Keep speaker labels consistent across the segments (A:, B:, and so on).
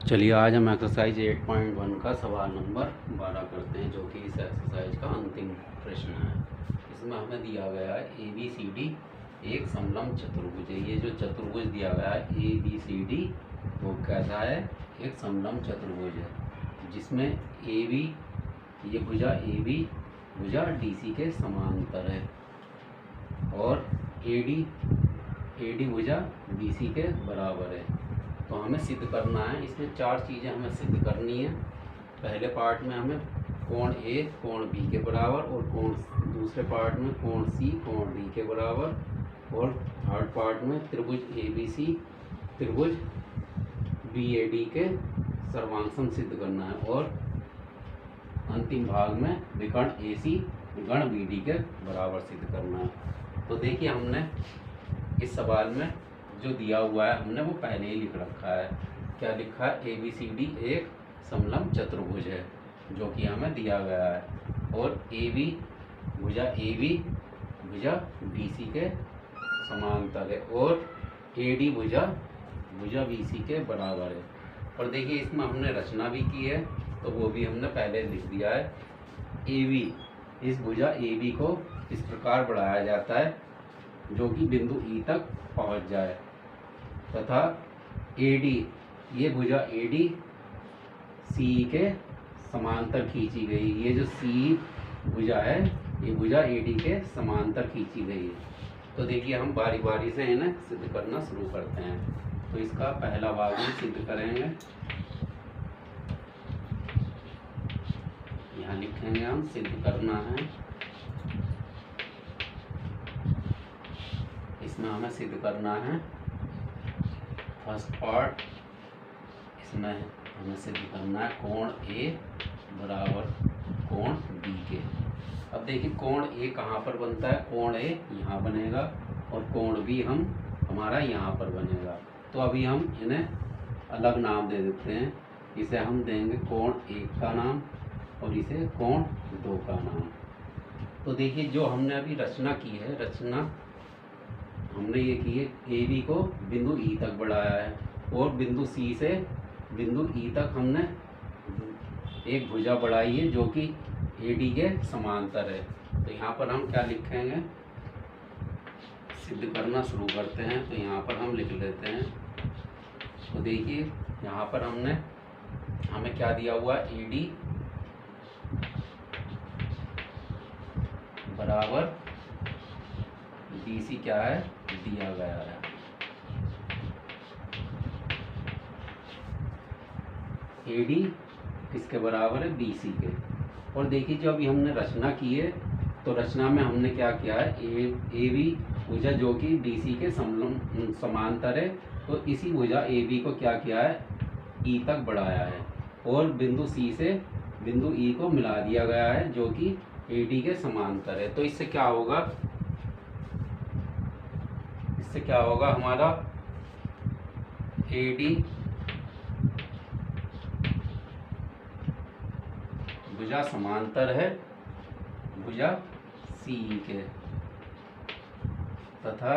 A: चलिए आज हम एक्सरसाइज 8.1 का सवाल नंबर 12 करते हैं, जो कि इस एक्सरसाइज का अंतिम प्रश्न है। इसमें हमें दिया गया है ABCD एक समलंब चतुर्भुज है। ये जो चतुर्भुज दिया गया है ABCD वो कैसा है? एक समलंब चतुर्भुज है, जिसमें AB ये भुजा AB भुजा DC के समांतर है और AD भुजा BC के बराबर है। तो हमें सिद्ध करना है। इसमें 4 चीज़ें हमें सिद्ध करनी है। पहले पार्ट में हमें कोण A कोण B के बराबर, और दूसरे पार्ट में कोण C कोण D के बराबर, और थर्ड पार्ट में त्रिभुज ABC त्रिभुज BAD के सर्वांग सिद्ध करना है, और अंतिम भाग में विकर्ण AC विकर्ण BD के बराबर सिद्ध करना है। तो देखिए, हमने इस सवाल में जो दिया हुआ है हमने वो पहले ही लिख रखा है। क्या लिखा है? ABCD एक समलंब चतुर्भुज है, जो कि हमें दिया गया है, और AB भुजा BC के समांतर है, और AD भुजा BC के बराबर है। और देखिए, इसमें हमने रचना भी की है, तो वो भी हमने पहले लिख दिया है। AB इस भुजा AB को इस प्रकार बढ़ाया जाता है जो कि बिंदु E तक पहुंच जाए, तथा AD ये भुजा AD C के समांतर खींची गई। ये जो C भुजा है ये भुजा AD के समांतर खींची गई है। तो देखिए, हम बारी बारी से इन्हें सिद्ध करना शुरू करते हैं। तो इसका पहला भाग हम सिद्ध करेंगे। यहाँ लिखेंगे हम सिद्ध करना है। इसमें हमें सिद्ध करना है फर्स्ट पार्ट। इसमें हमें सिद्ध करना है कोण A बराबर कोण B के। अब देखिए, कोण A कहाँ पर बनता है? कोण A यहाँ बनेगा, और कोण B हमारा यहाँ पर बनेगा। तो अभी हम इन्हें अलग नाम दे देते हैं। इसे हम देंगे कोण 1 का नाम, और इसे कोण 2 का नाम। तो देखिए, जो हमने अभी रचना की है, रचना हमने ये की है, AB को बिंदु E तक बढ़ाया है, और बिंदु C से बिंदु E तक हमने एक भुजा बढ़ाई है जो कि AD के समांतर है। तो यहाँ पर हम क्या लिखेंगे? सिद्ध करना शुरू करते हैं। तो यहाँ पर हम लिख लेते हैं। तो देखिए, यहाँ पर हमें क्या दिया हुआ है? AD बराबर BC क्या है? दिया गया है। AD किसके बराबर है? BC के। और देखिए, जो अभी हमने रचना की है, तो रचना में हमने क्या किया है? AB भुजा जो कि DC के समांतर है, तो इसी भुजा AB को क्या किया है? E तक बढ़ाया है, और बिंदु C से बिंदु E को मिला दिया गया है जो कि AD के समांतर है। तो इससे क्या होगा? इससे क्या होगा? हमारा AD भुजा समांतर है भुजा CE के, तथा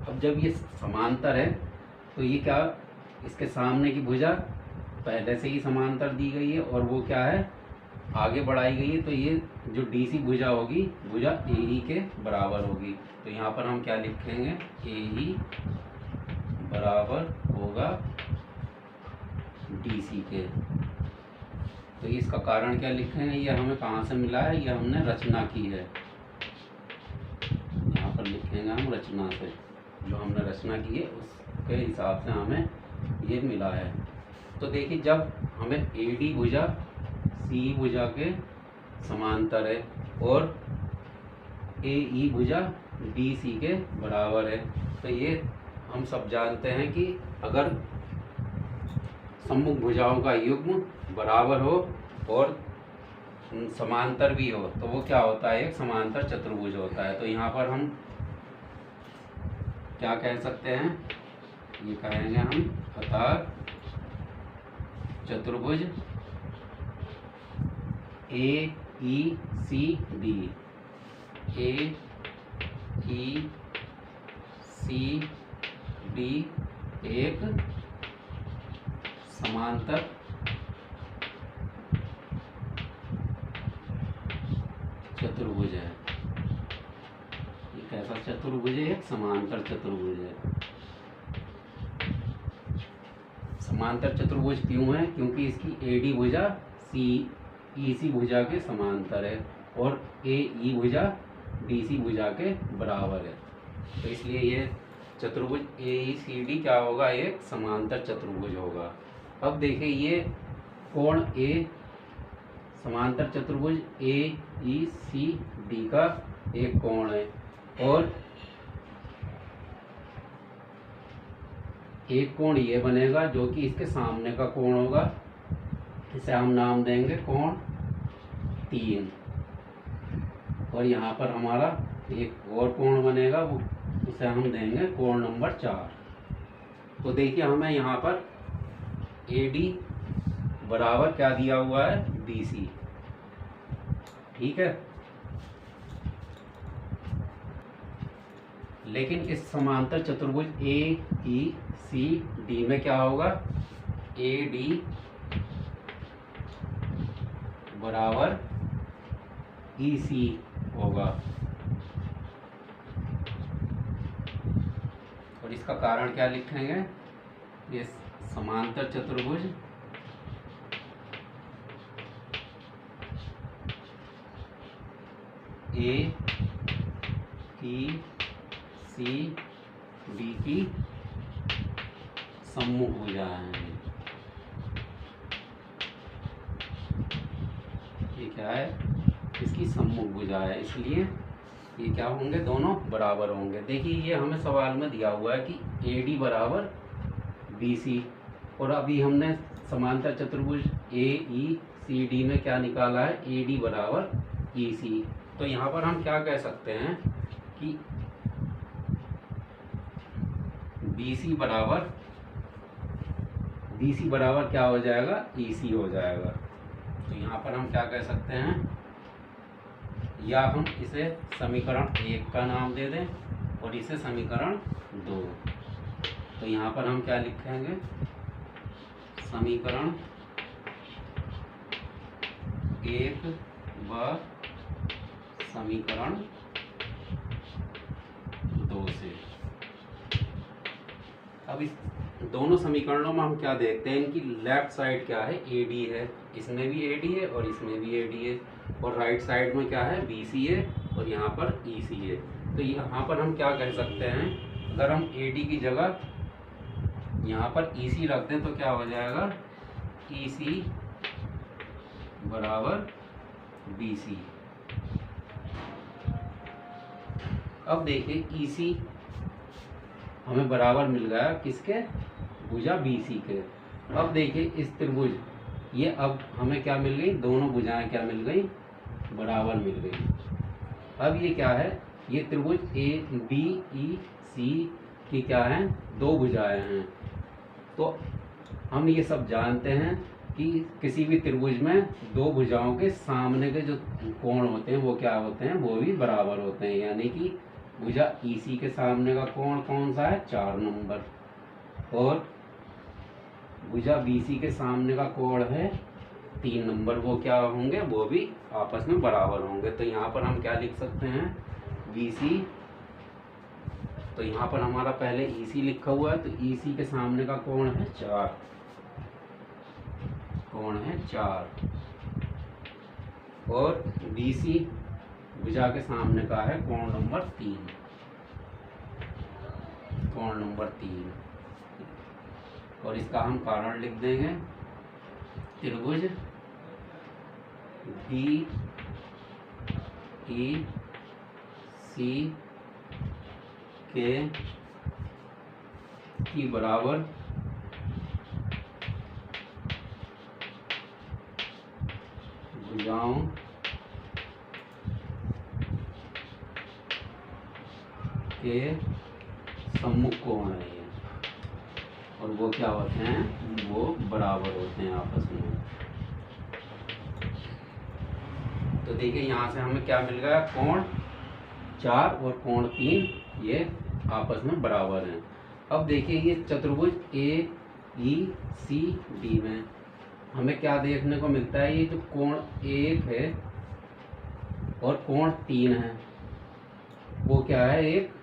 A: अब जब ये समांतर है तो ये क्या? इसके सामने की भुजा पहले से ही समांतर दी गई है, और वो क्या है? आगे बढ़ाई गई है। तो ये जो DC भुजा होगी भुजा AE के बराबर होगी। तो यहाँ पर हम क्या लिखेंगे? AE बराबर होगा DC के। तो इसका कारण क्या लिखेंगे? ये हमें कहाँ से मिला है? ये हमने रचना की है। यहाँ पर लिखेंगे हम रचना से, जो हमने रचना की है उसके हिसाब से हमें ये मिला है। तो देखिए, जब हमें AD भुजा CE भुजा के समांतर है, और AE भुजा DC के बराबर है, तो ये हम सब जानते हैं कि अगर सम्मुख भुजाओं का युग्म बराबर हो और समांतर भी हो तो वो क्या होता है? एक समांतर चतुर्भुज होता है। तो यहाँ पर हम क्या कह सकते हैं? ये कहेंगे हम अतः चतुर्भुज AECD AECD डी एक समांतर चतुर्भुज है। ये कैसा चतुर्भुज है? एक समांतर चतुर्भुज है। समांतर चतुर्भुज क्यों है? क्योंकि इसकी एडी भुजा ईसी भुजा के समांतर है और एई भुजा बीसी भुजा के बराबर है, तो इसलिए ये चतुर्भुज AECD क्या होगा? एक समांतर चतुर्भुज होगा। अब देखिए ये कोण ए समांतर चतुर्भुज AECD का एक कोण है और एक कोण ये बनेगा जो कि इसके सामने का कोण होगा, इसे हम नाम देंगे कोण 3। और यहाँ पर हमारा एक और कोण बनेगा, वो उसे हम देंगे कोण नंबर 4। तो देखिए हमें यहाँ पर AD बराबर क्या दिया हुआ है? BC। ठीक है, लेकिन इस समांतर चतुर्भुज AECD में क्या होगा? AD बराबर EC होगा। और इसका कारण क्या लिखेंगे? ये समांतर चतुर्भुज AECD की सम्मुख भुजा है। ये क्या है? इसकी सम्मुख भुजा है, इसलिए ये क्या होंगे? दोनों बराबर होंगे। देखिए ये हमें सवाल में दिया हुआ है कि AD बराबर BC, और अभी हमने समांतर चतुर्भुज AECD में क्या निकाला है? AD बराबर EC। तो यहाँ पर हम क्या कह सकते हैं कि BC बराबर क्या हो जाएगा? EC हो जाएगा। तो यहाँ पर हम क्या कह सकते हैं, या हम इसे समीकरण 1 का नाम दे दें और इसे समीकरण 2। तो यहाँ पर हम क्या लिखेंगे? समीकरण 1 व समीकरण 2 से। अब इस दोनों समीकरणों में हम क्या देखते हैं? इनकी लेफ्ट साइड क्या है? AD है, इसमें भी AD है और इसमें भी AD है, और राइट साइड में क्या है? BC है और यहाँ पर EC है। तो यहाँ पर हम क्या कह सकते हैं? अगर हम AD की जगह यहाँ पर EC रख दें तो क्या हो जाएगा? EC बराबर BC। अब देखिए EC हमें बराबर मिल गया किसके? भुजा BC के। अब देखिए इस त्रिभुज, ये अब हमें क्या मिल गई? दोनों भुजाएं क्या मिल गई? बराबर मिल गई। अब ये क्या है? ये त्रिभुज ABEC की क्या है? दो भुजाएं हैं। तो हम ये सब जानते हैं कि किसी भी त्रिभुज में दो भुजाओं के सामने के जो कोण होते हैं वो क्या होते हैं? वो भी बराबर होते हैं। यानी कि भुजा EC के सामने का कोण कौन सा है? 4 नंबर, और भुजा BC के सामने का कोण है 3 नंबर। वो क्या होंगे? वो भी आपस में बराबर होंगे। तो यहाँ पर हम क्या लिख सकते हैं? BC, तो यहाँ पर हमारा पहले EC लिखा हुआ है, तो EC के सामने का कोण है 4, कोण है 4, और BC भुजा के सामने का है कोण नंबर 3, कोण नंबर 3। और इसका हम कारण लिख देंगे, त्रिभुज BEC के बराबर भुजाओं के सम्मुख कोण है ये, और वो क्या होते हैं? वो बराबर होते हैं आपस में। तो देखिए यहाँ से हमें क्या मिल गया? कोण 4 और कोण 3 ये आपस में बराबर हैं। अब देखिए ये चतुर्भुज ए ई सी डी में हमें क्या देखने को मिलता है, ये जो कोण 1 है और कोण 3 है वो क्या है, एक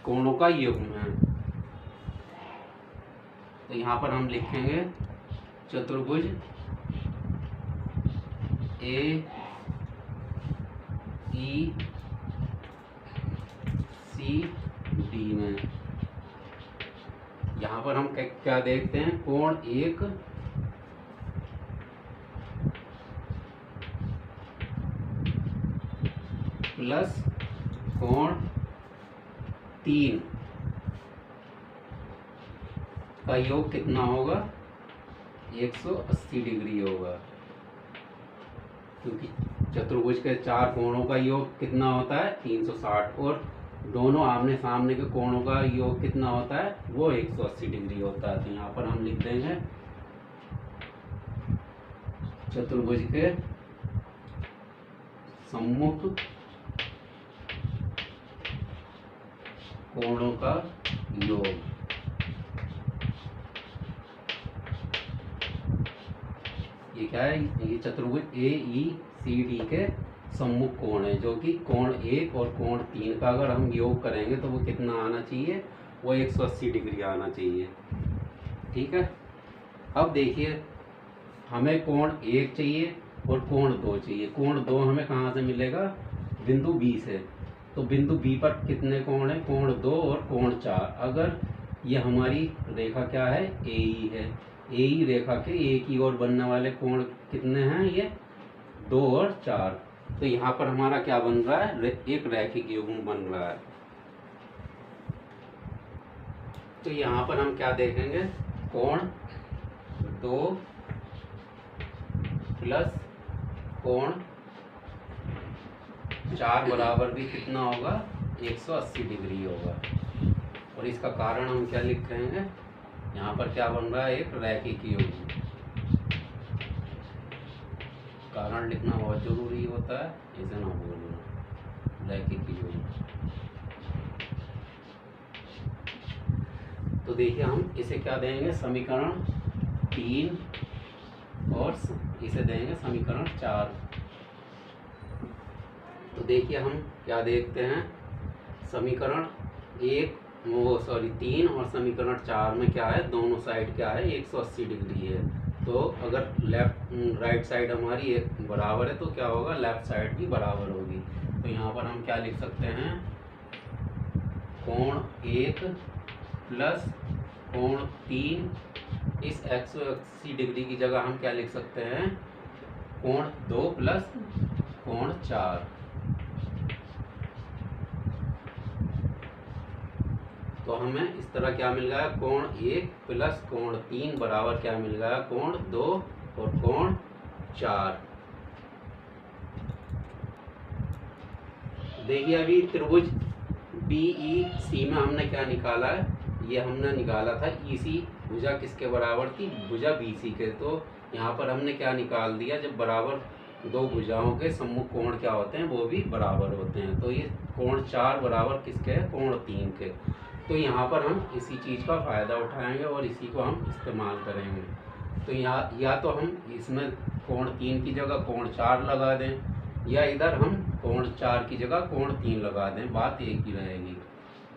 A: कोणों का युग्म है। तो यहाँ पर हम लिखेंगे चतुर्भुज ए ई सी डी में यहाँ पर हम क्या देखते हैं, कोण 1 प्लस कोण 3 का योग कितना होगा, 180 डिग्री होगा, क्योंकि चतुर्भुज के 4 कोणों का योग कितना होता है 360 और दोनों आमने सामने के कोणों का योग कितना होता है वो 180 डिग्री होता है। तो यहाँ पर हम लिख देंगे चतुर्भुज के सम्मुख कोणों का योग। ये क्या है, ये चतुर्भुज ए ई सी डी के सम्मुख कोण है, जो कि कोण 1 और कोण 3 का अगर हम योग करेंगे तो वो कितना आना चाहिए, वो 180 डिग्री आना चाहिए। ठीक है, अब देखिए हमें कोण 1 चाहिए और कोण 2 चाहिए। कोण 2 हमें कहाँ से मिलेगा, बिंदु बी से। तो बिंदु बी पर कितने कोण है, कोण 2 और कोण 4। अगर ये हमारी रेखा क्या है, ए ई है, ए ई रेखा के एक ही ओर बनने वाले कोण कितने हैं, ये 2 और 4। तो यहाँ पर हमारा क्या बन रहा है, एक रैखिक युग्म बन रहा है। तो यहाँ पर हम क्या देखेंगे, कोण 2 प्लस कोण 4 बराबर भी कितना होगा, 180 डिग्री होगा। और इसका कारण हम क्या लिख देंगे, यहाँ पर क्या बन रहा है, एक रैखिक युग्म। कारण लिखना बहुत जरूरी होता है, ऐसे ना बोलना, रैखिक युग्म। तो देखिए हम इसे क्या देंगे, समीकरण 3 और इसे देंगे समीकरण 4। तो देखिए हम क्या देखते हैं, समीकरण 3 और समीकरण 4 में क्या है, दोनों साइड क्या है, 180 डिग्री है। तो अगर राइट साइड हमारी एक बराबर है तो क्या होगा, लेफ्ट साइड भी बराबर होगी। तो यहाँ पर हम क्या लिख सकते हैं, कोण 1 प्लस कोण 3, इस 180 डिग्री की जगह हम क्या लिख सकते हैं, कोण 2 प्लस कोण 4। तो हमें इस तरह क्या मिल गया, कोण 1 प्लस कोण 3 बराबर क्या मिल गया, कोण 2 और कोण 4। देखिए अभी त्रिभुज BEC में हमने क्या निकाला है, ये हमने निकाला था EC भुजा किसके बराबर थी, भुजा BC के। तो यहाँ पर हमने क्या निकाल दिया, जब बराबर दो भुजाओं के सम्मुख कोण क्या होते हैं, वो भी बराबर होते हैं। तो ये कोण 4 बराबर किसके है, कोण 3 के। तो यहाँ पर हम इसी चीज़ का फ़ायदा उठाएंगे और इसी को हम इस्तेमाल करेंगे। तो यहाँ या तो हम इसमें कोण 3 की जगह कोण 4 लगा दें, या इधर हम कोण 4 की जगह कोण 3 लगा दें, बात एक ही रहेगी।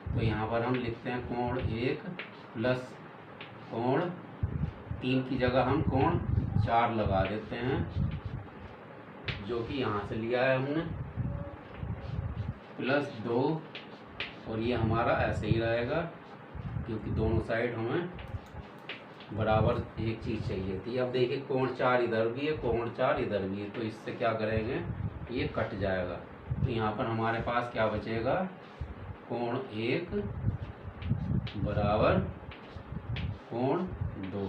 A: तो यहाँ पर हम लिखते हैं कोण 1 प्लस कोण 3 की जगह हम कोण 4 लगा देते हैं, जो कि यहाँ से लिया है हमने, प्लस 2, और ये हमारा ऐसे ही रहेगा क्योंकि दोनों साइड हमें बराबर एक चीज़ चाहिए थी। अब देखिए कोण 4 इधर भी है, कोण 4 इधर भी है, तो इससे क्या करेंगे, ये कट जाएगा। तो यहाँ पर हमारे पास क्या बचेगा, कोण 1 बराबर कोण 2।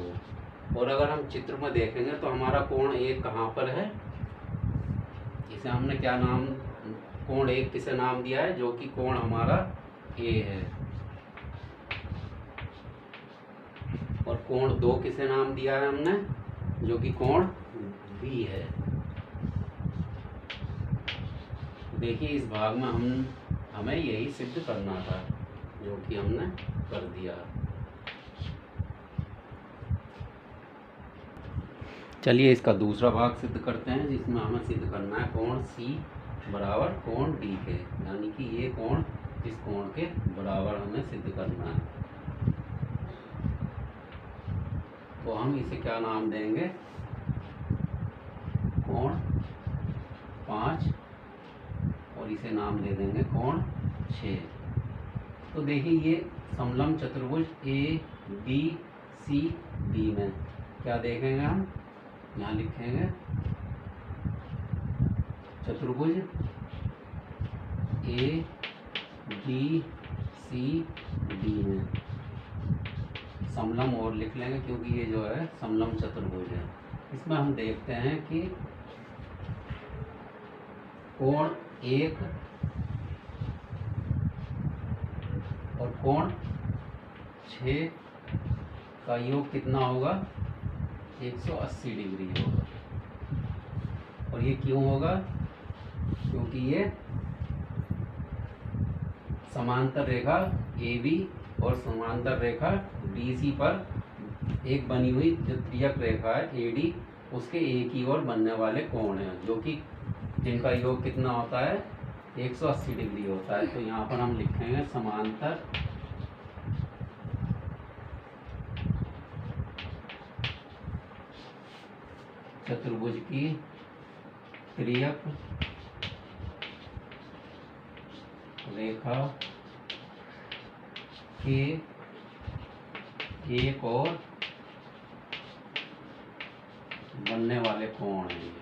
A: और अगर हम चित्र में देखेंगे तो हमारा कोण 1 कहाँ पर है, इसे हमने क्या नाम, कोण 1 किसे नाम दिया है, जो कि कोण हमारा A है। और कोण 2 किसे नाम दिया है हमने, जो कि कोण B है। देखिए इस भाग में हमें यही सिद्ध करना था, जो कि हमने कर दिया। चलिए इसका दूसरा भाग सिद्ध करते हैं, जिसमें हमें सिद्ध करना है कोण सी बराबर कोण डी के, यानी कि ये कोण इस कोण के बराबर हमें सिद्ध करना है। तो हम इसे क्या नाम देंगे, कोण 5, और इसे नाम दे देंगे कोण 6। तो देखिए ये समलंब चतुर्भुज ए बी सी डी में क्या देखेंगे हम, यहाँ लिखेंगे चतुर्भुज ए बी सी डी में समलंब और लिख लेंगे, क्योंकि ये जो है समलंब चतुर्भुज है। इसमें हम देखते हैं कि कोण 1 और कोण 6 का योग कितना होगा, 180 डिग्री होगा। और ये क्यों होगा, क्योंकि ये समांतर रेखा AB और समांतर रेखा BC पर एक बनी हुई जो त्रियक रेखा है AD, उसके एक ही ओर बनने वाले कोण हैं, जो कि जिनका योग कितना होता है, 180 डिग्री होता है। तो यहाँ पर हम लिखेंगे समांतर चतुर्भुज की त्रियक रेखा के एक और बनने वाले कोण हैं।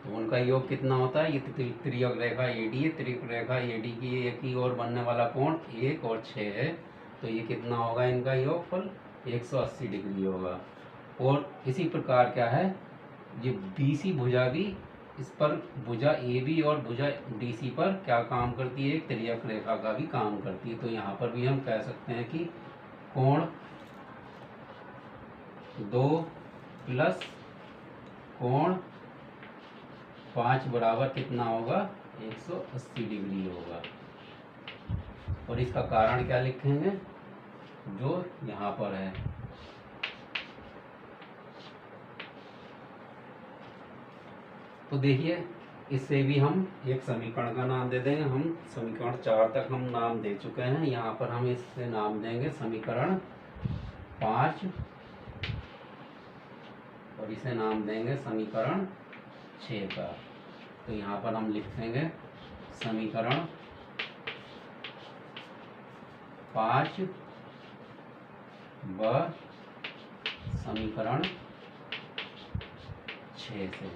A: तो उनका योग कितना होता है, ये त्रियक रेखा AD है, त्रियक रेखा AD की एक ही ओर बनने वाला कोण 1 और 6 है। तो ये कितना होगा, इनका योगफल 180 डिग्री होगा। और इसी प्रकार क्या है, ये BC भुजा भी इस पर भुजा AB और भुजा DC पर क्या काम करती है, एक त्रियक रेखा का भी काम करती है। तो यहाँ पर भी हम कह सकते हैं कि कोण 2 प्लस कोण 5 बराबर कितना होगा, 180 डिग्री होगा। और इसका कारण क्या लिखेंगे, जो यहाँ पर है। तो देखिए इससे भी हम एक समीकरण का नाम दे देंगे। हम समीकरण 4 तक हम नाम दे चुके हैं, यहाँ पर हम इससे नाम देंगे समीकरण 5, और इसे नाम देंगे समीकरण 6 का। तो यहाँ पर हम लिखेंगे समीकरण 5 व समीकरण 6 से।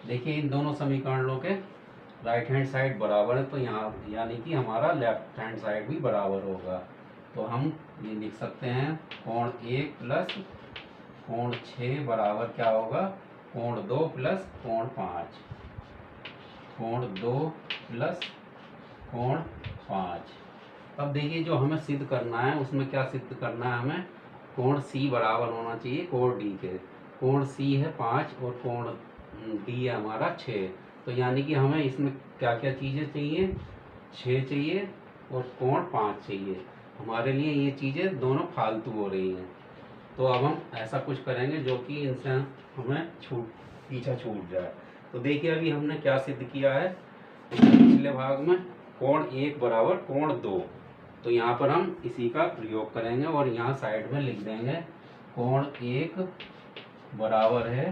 A: देखिए इन दोनों समीकरणों के राइट हैंड साइड बराबर है, तो यहाँ यानी कि हमारा लेफ्ट हैंड साइड भी बराबर होगा। तो हम ये लिख सकते हैं कोण 1 प्लस कोण 6 बराबर क्या होगा, कोण 2 प्लस कोण 5, कोण 2 प्लस कोण 5। अब देखिए जो हमें सिद्ध करना है, उसमें क्या सिद्ध करना है हमें, कोण C बराबर होना चाहिए कोण D के। कोण C है 5 और कोण D है हमारा 6। तो यानी कि हमें इसमें क्या क्या चीज़ें चाहिए, 6 चाहिए और कोण 5 चाहिए। हमारे लिए ये चीज़ें दोनों फालतू हो रही हैं। तो अब हम ऐसा कुछ करेंगे जो कि इनसे हमें पीछा छूट जाए। तो देखिए अभी हमने क्या सिद्ध किया है, पिछले भाग में कोण 1 बराबर कोण 2। तो यहाँ पर हम इसी का प्रयोग करेंगे और यहाँ साइड में लिख देंगे कोण 1 बराबर है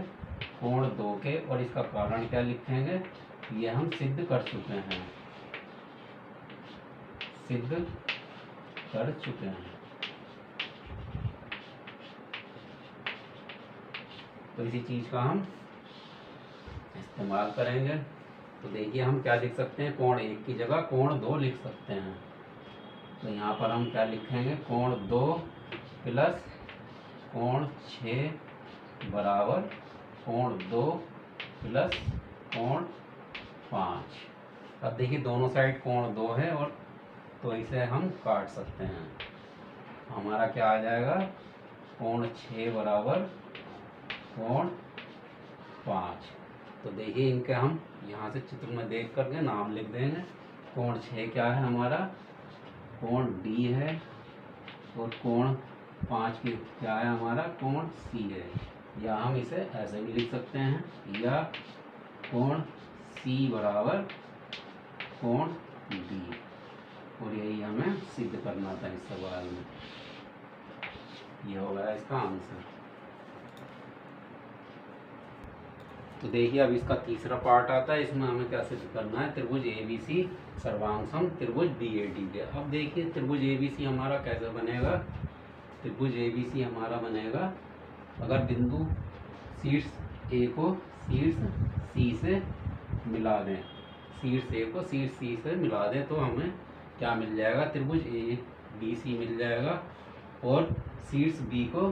A: कोण 2 के, और इसका कारण क्या लिखेंगे, ये हम सिद्ध कर चुके हैं, सिद्ध कर चुके हैं। तो इसी चीज का हम इस्तेमाल करेंगे। तो देखिए हम क्या लिख सकते हैं, कोण 1 की जगह कोण 2 लिख सकते हैं। तो यहाँ पर हम क्या लिखेंगे, कोण 2 प्लस कोण 6 बराबर कोण 2 प्लस कोण 5। अब देखिए दोनों साइड कोण 2 है, और तो इसे हम काट सकते हैं। हमारा क्या आ जाएगा, कोण 6 बराबर कोण 5। तो देखिए इनके हम यहाँ से चित्र में देख करके नाम लिख देंगे। कोण 6 क्या है हमारा, कोण डी है, और कोण 5 की क्या है हमारा, कोण सी है। या हम इसे ऐसे भी लिख सकते हैं, या कोण सी बराबर कोण डी, और यही हमें सिद्ध करना था इस सवाल में। यह हो गया इसका आंसर। तो देखिए अब इसका तीसरा पार्ट आता है, इसमें हमें क्या सिद्ध करना है, त्रिभुज ABC सर्वांग त्रिभुज BAD के। अब देखिए त्रिभुज ABC हमारा कैसे बनेगा। त्रिभुज ABC हमारा बनेगा, अगर बिंदु शीर्ष A को शीर्ष C से मिला दें, शीर्ष A को शीर्ष C से मिला दें तो हमें क्या मिल जाएगा, त्रिभुज ABC मिल जाएगा। और शीर्ष B को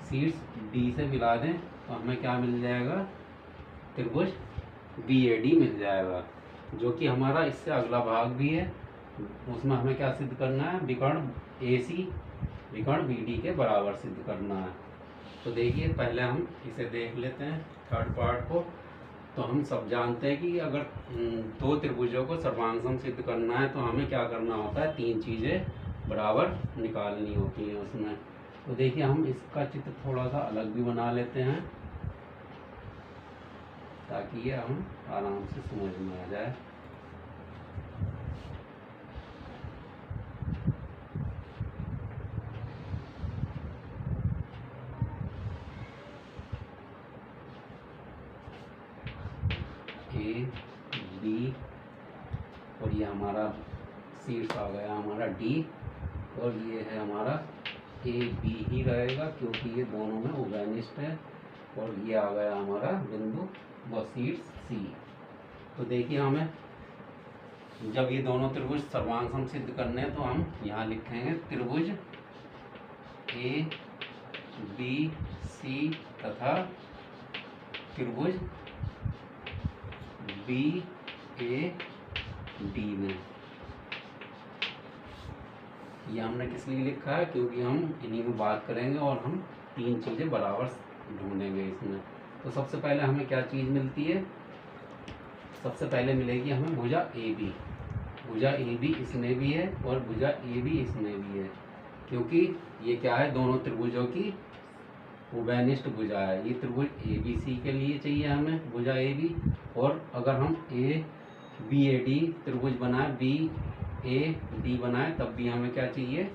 A: शीर्ष D से मिला दें तो हमें क्या मिल जाएगा, त्रिभुज BAD मिल जाएगा। जो कि हमारा इससे अगला भाग भी है, उसमें हमें क्या सिद्ध करना है, विकर्ण AC विकर्ण BD के बराबर सिद्ध करना है। तो देखिए पहले हम इसे देख लेते हैं थर्ड पार्ट को। तो हम सब जानते हैं कि अगर दो त्रिभुजों को सर्वांग सिद्ध करना है तो हमें क्या करना होता है, तीन चीज़ें बराबर निकालनी होती हैं उसमें। तो देखिए हम इसका चित्र थोड़ा सा अलग भी बना लेते हैं ताकि ये हम आराम से समझ में आ जाए। A B और ये हमारा शीर्ष आ गया हमारा D, और ये है हमारा AB ही रहेगा क्योंकि ये दोनों में उभयनिष्ठ है, और ये आ गया हमारा बिंदु व शीर्ष C। तो देखिए हमें जब ये दोनों त्रिभुज सर्वांग सिद्ध करने हैं तो हम यहाँ लिखेंगे त्रिभुज ABC तथा त्रिभुज BAD में। ये हमने किस लिए लिखा है, क्योंकि हम इन्हीं में बात करेंगे और हम तीन चीज़ें बराबर ढूंढेंगे इसमें। तो सबसे पहले हमें क्या चीज़ मिलती है, सबसे पहले मिलेगी हमें भुजा AB। भुजा AB इसमें भी है और भुजा AB इसमें भी है, क्योंकि ये क्या है, दोनों त्रिभुजों की उभयनिष्ठ भुजा है। ये त्रिभुज ABC के लिए चाहिए हमें भुजा AB, और अगर हम BAD त्रिभुज बनाए, BAD बनाए, तब भी हमें क्या चाहिए,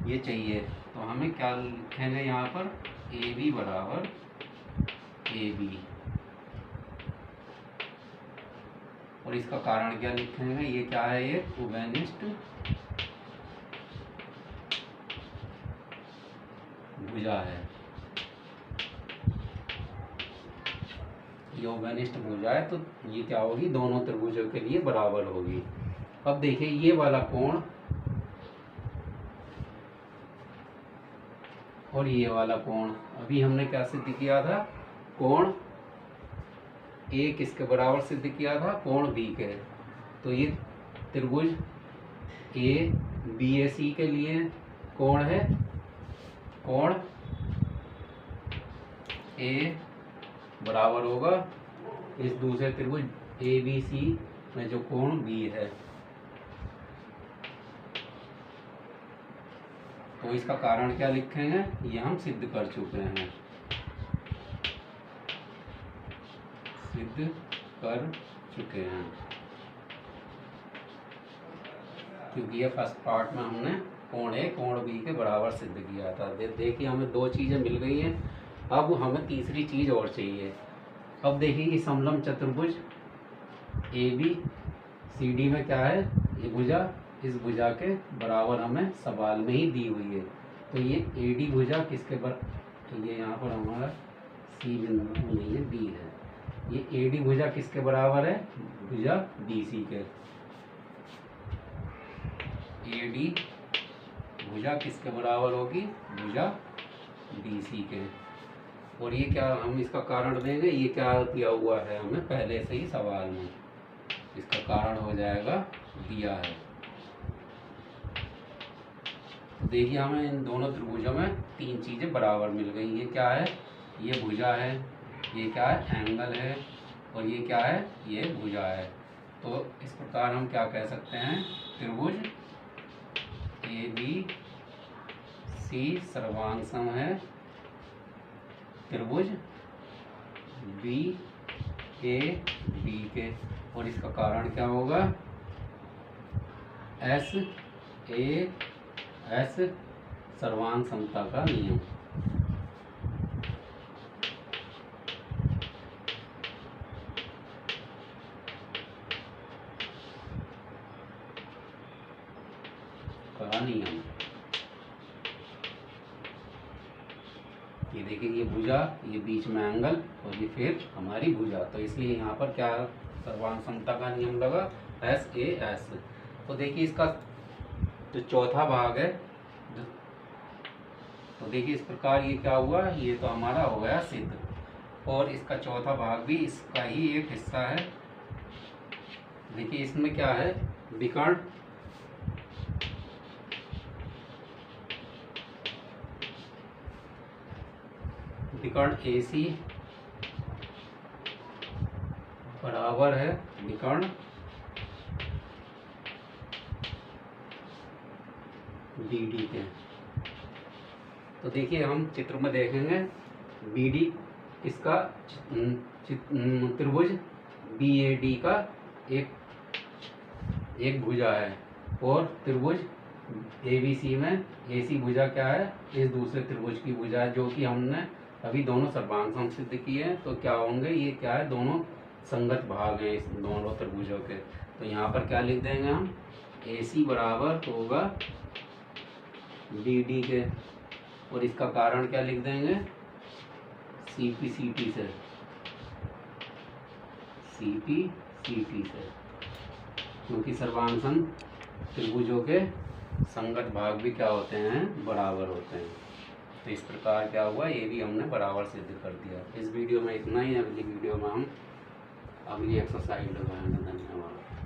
A: ये चाहिए। तो हमें क्या लिखेंगे यहाँ पर, AB बराबर AB, और इसका कारण क्या लिखेंगे, ये क्या है, ये उभयनिष्ठ भुजा है। ये उभयनिष्ठ भुजा है तो ये क्या होगी, दोनों त्रिभुजों के लिए बराबर होगी। अब देखिए ये वाला कोण और ये वाला कोण, अभी हमने क्या सिद्ध किया था, कोण A किसके बराबर सिद्ध किया था, कोण B के। तो ये त्रिभुज ABAC के लिए कोण है, कोण A बराबर होगा इस दूसरे त्रिभुज ABC में जो कोण B है। तो इसका कारण क्या लिखेंगे, ये हम सिद्ध कर चुके हैं, सिद्ध कर चुके हैं, क्योंकि ये फर्स्ट पार्ट में हमने कोण A कोण B के बराबर सिद्ध किया था। देखिए हमें दो चीज़ें मिल गई हैं, अब हमें तीसरी चीज़ और चाहिए। अब देखिए ये समलम चतुर्भुज ABCD में क्या है, ये भुजा इस भुजा के बराबर हमें सवाल में ही दी हुई है। तो ये AD भुजा किसके तो ये यहाँ पर हमारा C बिंदु नहीं है, D है। ये AD भुजा किसके बराबर है, भुजा BC के। AD भुजा किसके बराबर होगी, भुजा BC के। और ये क्या, हम इसका कारण देंगे, ये क्या दिया हुआ है हमें पहले से ही सवाल में, इसका कारण हो जाएगा दिया है। तो देखिए हमें इन दोनों त्रिभुजों में तीन चीज़ें बराबर मिल गई। ये क्या है, ये भुजा है, ये क्या है, एंगल है, और ये क्या है, ये भुजा है। तो इस प्रकार हम क्या कह सकते हैं, त्रिभुज ABC सर्वांग सम है त्रिभुज BAB के। और इसका कारण क्या होगा, SAS सर्वांग समता का नियम। का नियम, ये देखिए ये भुजा, ये बीच में एंगल और ये फिर हमारी भुजा, तो इसलिए यहाँ पर क्या सर्वांग समता का नियम लगा, SAS। तो देखिए इसका जो चौथा भाग है, तो देखिए इस प्रकार ये क्या हुआ, ये तो हमारा हो गया सिद्ध। और इसका चौथा भाग भी इसका ही एक हिस्सा है। देखिए इसमें क्या है, विकर्ण AC बराबर है विकर्ण BD के। तो देखिए हम चित्र में देखेंगे BD इसका त्रिभुज BAD का एक भुजा है, और त्रिभुज ABC में AC भुजा क्या है, इस दूसरे त्रिभुज की भुजा है, जो कि हमने अभी दोनों सर्वांग सम सिद्ध किए हैं। तो क्या होंगे, ये क्या है, दोनों संगत भाग हैं इस दोनों त्रिभुजों के। तो यहाँ पर क्या लिख देंगे हम, AC बराबर होगा BD के, और इसका कारण क्या लिख देंगे, CP CT से, क्योंकि सर्वांग सम त्रिभुजों के संगत भाग भी क्या होते हैं, बराबर होते हैं। तो इस प्रकार क्या हुआ, ये भी हमने बराबर सिद्ध कर दिया। इस वीडियो में इतना ही, अगली वीडियो में हम अगली एक्सरसाइज लगाएंगे। धन्यवाद।